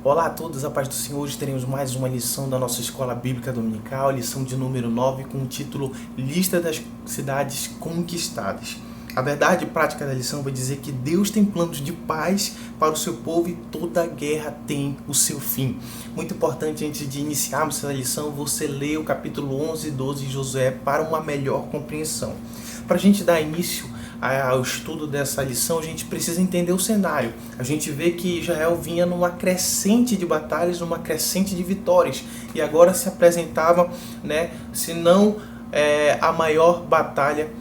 Olá a todos, a paz do Senhor. Hoje teremos mais uma lição da nossa Escola Bíblica Dominical, lição de número 9, com o título Lista das Cidades Conquistadas. A verdade prática da lição vai dizer que Deus tem planos de paz para o seu povo e toda guerra tem o seu fim. Muito importante, antes de iniciarmos essa lição, você ler o capítulo 11 e 12 de Josué para uma melhor compreensão. Para a gente dar início ao estudo dessa lição, a gente precisa entender o cenário. A gente vê que Israel vinha numa crescente de batalhas, numa crescente de vitórias, e agora se apresentava, se não a maior batalha,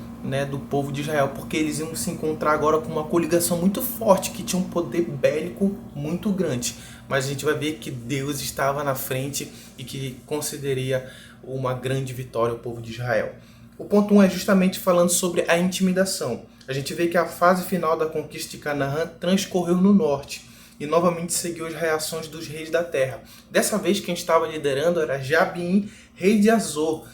do povo de Israel, porque eles iam se encontrar agora com uma coligação muito forte, que tinha um poder bélico muito grande. Mas a gente vai ver que Deus estava na frente e que concederia uma grande vitória ao povo de Israel. O ponto 1 é justamente falando sobre a intimidação. A gente vê que a fase final da conquista de Canaã transcorreu no norte e novamente seguiu as reações dos reis da terra. Dessa vez quem estava liderando era Jabim, rei de Azor,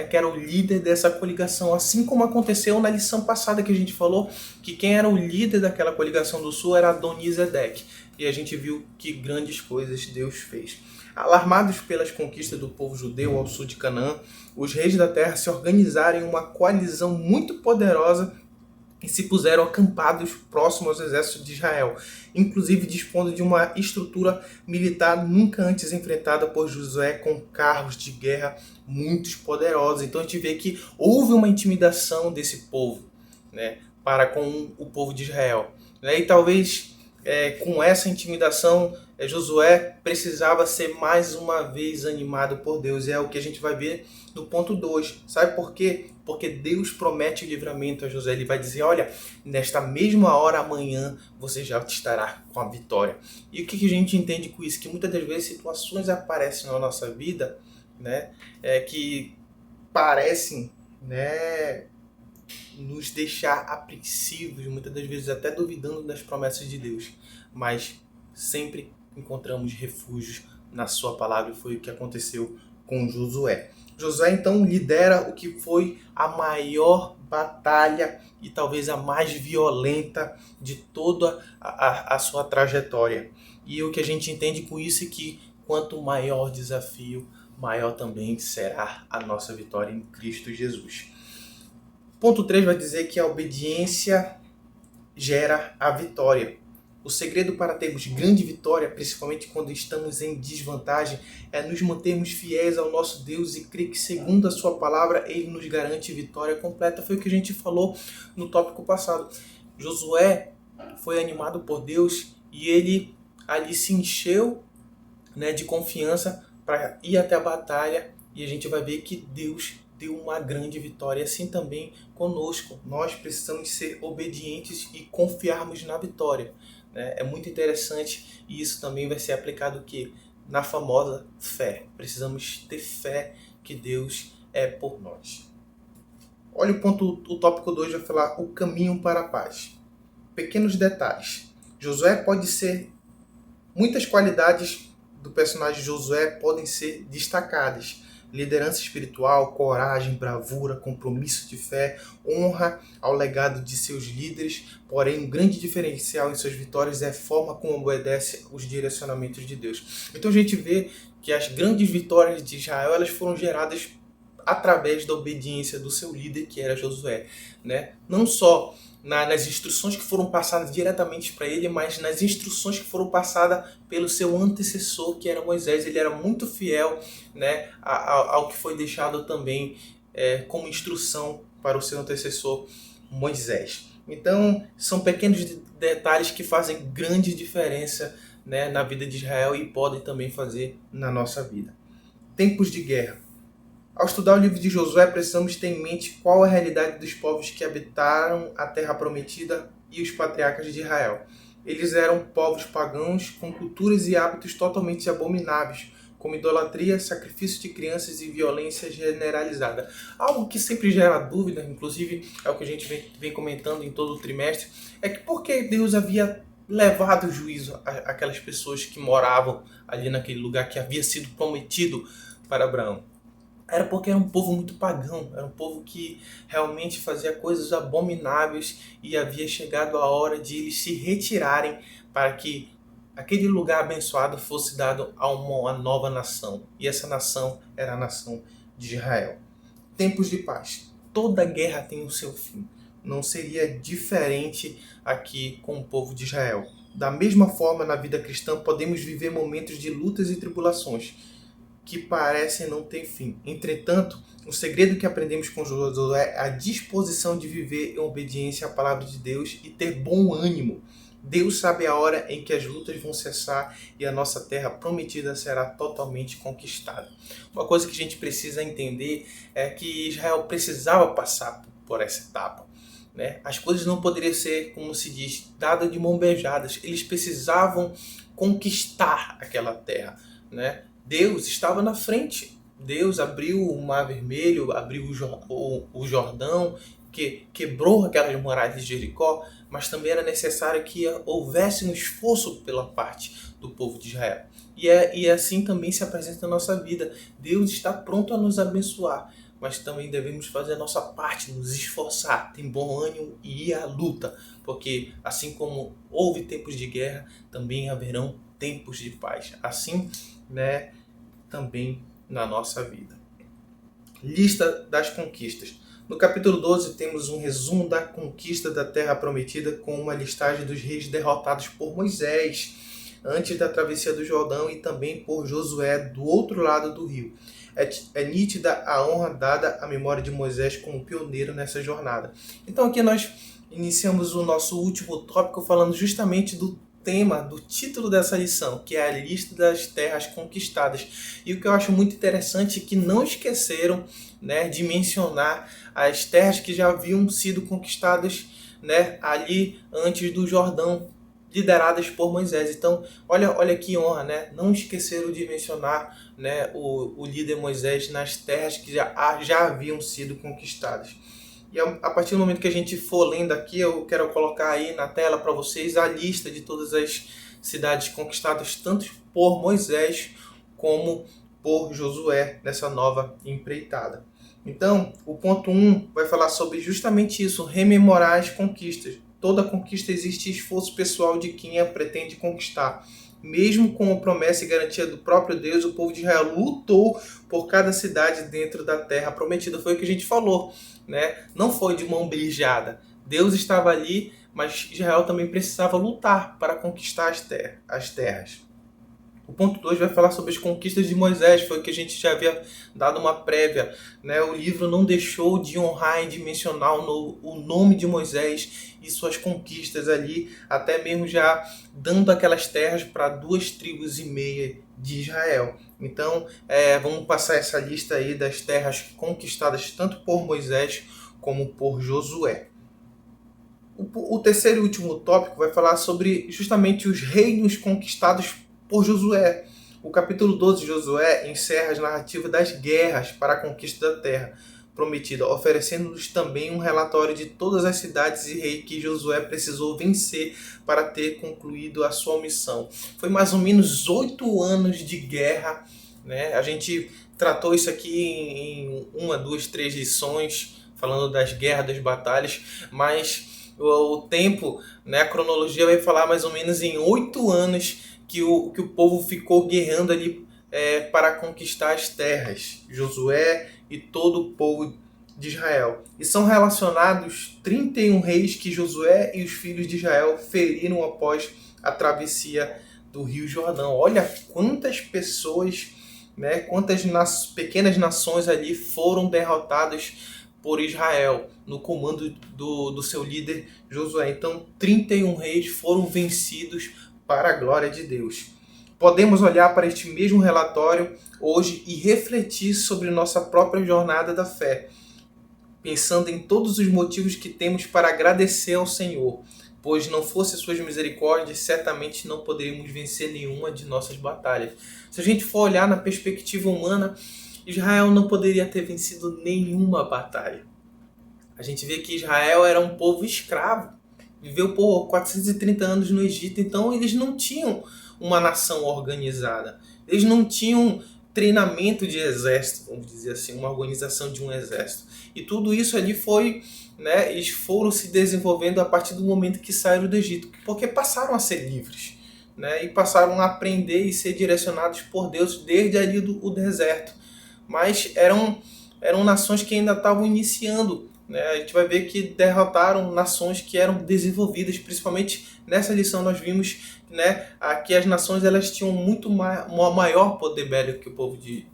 que era o líder dessa coligação, assim como aconteceu na lição passada que a gente falou, que quem era o líder daquela coligação do sul era Adonizedeque. E a gente viu que grandes coisas Deus fez. Alarmados pelas conquistas do povo judeu ao sul de Canaã, os reis da terra se organizaram em uma coalizão muito poderosa e se puseram acampados próximo aos exércitos de Israel, inclusive dispondo de uma estrutura militar nunca antes enfrentada por Josué, com carros de guerra muito poderosos. Então a gente vê que houve uma intimidação desse povo, para com o povo de Israel. E talvez com essa intimidação, Josué precisava ser mais uma vez animado por Deus. É o que a gente vai ver no ponto 2. Sabe por quê? Porque Deus promete o livramento a Josué. Ele vai dizer, olha, nesta mesma hora amanhã você já estará com a vitória. E o que a gente entende com isso? Que muitas das vezes situações aparecem na nossa vida, que parecem, nos deixar apreensivos, muitas das vezes até duvidando das promessas de Deus. Mas sempre encontramos refúgios na sua palavra, e foi o que aconteceu com Josué. Josué então lidera o que foi a maior batalha e talvez a mais violenta de toda a sua trajetória. E o que a gente entende com isso é que quanto maior o desafio, maior também será a nossa vitória em Cristo Jesus. Ponto 3 vai dizer que a obediência gera a vitória. O segredo para termos grande vitória, principalmente quando estamos em desvantagem, é nos mantermos fiéis ao nosso Deus e crer que, segundo a sua palavra, Ele nos garante vitória completa. Foi o que a gente falou no tópico passado. Josué foi animado por Deus e ele ali se encheu, de confiança para ir até a batalha, e a gente vai ver que Deus deu uma grande vitória. Assim também conosco. Nós precisamos ser obedientes e confiarmos na vitória. É muito interessante, e isso também vai ser aplicado na famosa fé. Precisamos ter fé que Deus é por nós. Olha o tópico 2 vai falar o caminho para a paz. Pequenos detalhes. Josué pode ser... Muitas qualidades do personagem Josué podem ser destacadas. Liderança espiritual, coragem, bravura, compromisso de fé, honra ao legado de seus líderes. Porém, um grande diferencial em suas vitórias é a forma como obedece os direcionamentos de Deus. Então a gente vê que as grandes vitórias de Israel, elas foram geradas através da obediência do seu líder, que era Josué. Não só nas instruções que foram passadas diretamente para ele, mas nas instruções que foram passadas pelo seu antecessor, que era Moisés. Ele era muito fiel, ao que foi deixado também como instrução para o seu antecessor Moisés. Então, são pequenos detalhes que fazem grande diferença, na vida de Israel, e podem também fazer na nossa vida. Tempos de guerra. Ao estudar o livro de Josué, precisamos ter em mente qual é a realidade dos povos que habitaram a Terra Prometida e os patriarcas de Israel. Eles eram povos pagãos com culturas e hábitos totalmente abomináveis, como idolatria, sacrifício de crianças e violência generalizada. Algo que sempre gera dúvida, inclusive é o que a gente vem comentando em todo o trimestre, é que por que Deus havia levado o juízo àquelas pessoas que moravam ali naquele lugar que havia sido prometido para Abraão? Era porque era um povo muito pagão, era um povo que realmente fazia coisas abomináveis, e havia chegado a hora de eles se retirarem para que aquele lugar abençoado fosse dado a uma nova nação. E essa nação era a nação de Israel. Tempos de paz. Toda guerra tem o seu fim. Não seria diferente aqui com o povo de Israel. Da mesma forma, na vida cristã, podemos viver momentos de lutas e tribulações que parecem não ter fim. Entretanto, o segredo que aprendemos com Josué é a disposição de viver em obediência à palavra de Deus e ter bom ânimo. Deus sabe a hora em que as lutas vão cessar e a nossa terra prometida será totalmente conquistada. Uma coisa que a gente precisa entender é que Israel precisava passar por essa etapa. As coisas não poderiam ser, como se diz, dadas de mãos beijadas. Eles precisavam conquistar aquela terra. Deus estava na frente. Deus abriu o Mar Vermelho, abriu o Jordão, que quebrou aquelas muralhas de Jericó, mas também era necessário que houvesse um esforço pela parte do povo de Israel. E assim também se apresenta na nossa vida. Deus está pronto a nos abençoar, mas também devemos fazer a nossa parte, nos esforçar, ter bom ânimo e ir à luta, porque assim como houve tempos de guerra, também haverão tempos de paz. Assim, também na nossa vida. Lista das conquistas. No capítulo 12 temos um resumo da conquista da Terra Prometida com uma listagem dos reis derrotados por Moisés antes da travessia do Jordão e também por Josué do outro lado do rio. É nítida a honra dada à memória de Moisés como pioneiro nessa jornada. Então aqui nós iniciamos o nosso último tópico falando justamente do tema, do título dessa lição, que é a lista das terras conquistadas. E o que eu acho muito interessante é que não esqueceram de mencionar as terras que já haviam sido conquistadas ali antes do Jordão, lideradas por Moisés. Então, olha que honra, Não esqueceram de mencionar o líder Moisés nas terras que já haviam sido conquistadas. E a partir do momento que a gente for lendo aqui, eu quero colocar aí na tela para vocês a lista de todas as cidades conquistadas, tanto por Moisés como por Josué, nessa nova empreitada. Então, o ponto 1 vai falar sobre justamente isso, rememorar as conquistas. Toda conquista existe esforço pessoal de quem a pretende conquistar. Mesmo com a promessa e garantia do próprio Deus, o povo de Israel lutou por cada cidade dentro da terra prometida. Foi o que a gente falou, Não foi de mão beijada. Deus estava ali, mas Israel também precisava lutar para conquistar as terras. O ponto 2 vai falar sobre as conquistas de Moisés, foi o que a gente já havia dado uma prévia. O livro não deixou de honrar e de mencionar o nome de Moisés e suas conquistas ali, até mesmo já dando aquelas terras para 2,5 tribos de Israel. Então, vamos passar essa lista aí das terras conquistadas tanto por Moisés como por Josué. O terceiro e último tópico vai falar sobre justamente os reinos conquistados por Josué. O capítulo 12 de Josué encerra as narrativas das guerras para a conquista da terra prometida, oferecendo-nos também um relatório de todas as cidades e reis que Josué precisou vencer para ter concluído a sua missão. Foi mais ou menos 8 anos de guerra, A gente tratou isso aqui em 1, 2, 3 lições, falando das guerras, das batalhas, mas o tempo, a cronologia vai falar mais ou menos em 8 anos que o povo ficou guerreando ali para conquistar as terras, Josué e todo o povo de Israel. E são relacionados 31 reis que Josué e os filhos de Israel feriram após a travessia do Rio Jordão. Olha quantas pessoas, quantas pequenas nações ali foram derrotadas por Israel, no comando do seu líder Josué. Então, 31 reis foram vencidos para a glória de Deus. Podemos olhar para este mesmo relatório hoje e refletir sobre nossa própria jornada da fé, pensando em todos os motivos que temos para agradecer ao Senhor, pois não fosse suas misericórdias, certamente não poderíamos vencer nenhuma de nossas batalhas. Se a gente for olhar na perspectiva humana, Israel não poderia ter vencido nenhuma batalha. A gente vê que Israel era um povo escravo, viveu por 430 anos no Egito, então eles não tinham uma nação organizada. Eles não tinham treinamento de exército, vamos dizer assim, uma organização de um exército. E tudo isso ali foi, eles foram se desenvolvendo a partir do momento que saíram do Egito, porque passaram a ser livres. né, e passaram a aprender e ser direcionados por Deus desde ali do deserto. Mas eram nações que ainda estavam iniciando, né? A gente vai ver que derrotaram nações que eram desenvolvidas, principalmente nessa lição nós vimos, né, que as nações elas tinham muito maior poder bélico que o povo de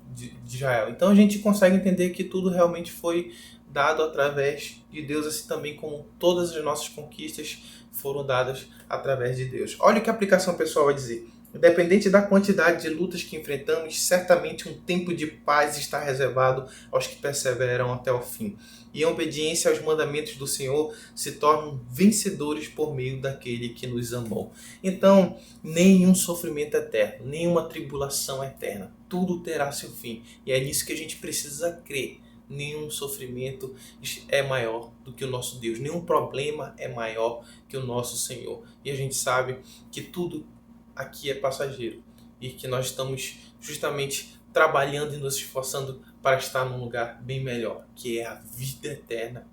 Israel. Então a gente consegue entender que tudo realmente foi dado através de Deus, assim também como todas as nossas conquistas foram dadas através de Deus. Olha o que a aplicação pessoal vai dizer. Independente da quantidade de lutas que enfrentamos, certamente um tempo de paz está reservado aos que perseveram até o fim. E em obediência aos mandamentos do Senhor, se tornam vencedores por meio daquele que nos amou. Então, nenhum sofrimento eterno, nenhuma tribulação eterna. Tudo terá seu fim. E é nisso que a gente precisa crer. Nenhum sofrimento é maior do que o nosso Deus. Nenhum problema é maior que o nosso Senhor. E a gente sabe que tudo aqui é passageiro e que nós estamos justamente trabalhando e nos esforçando para estar num lugar bem melhor, que é a vida eterna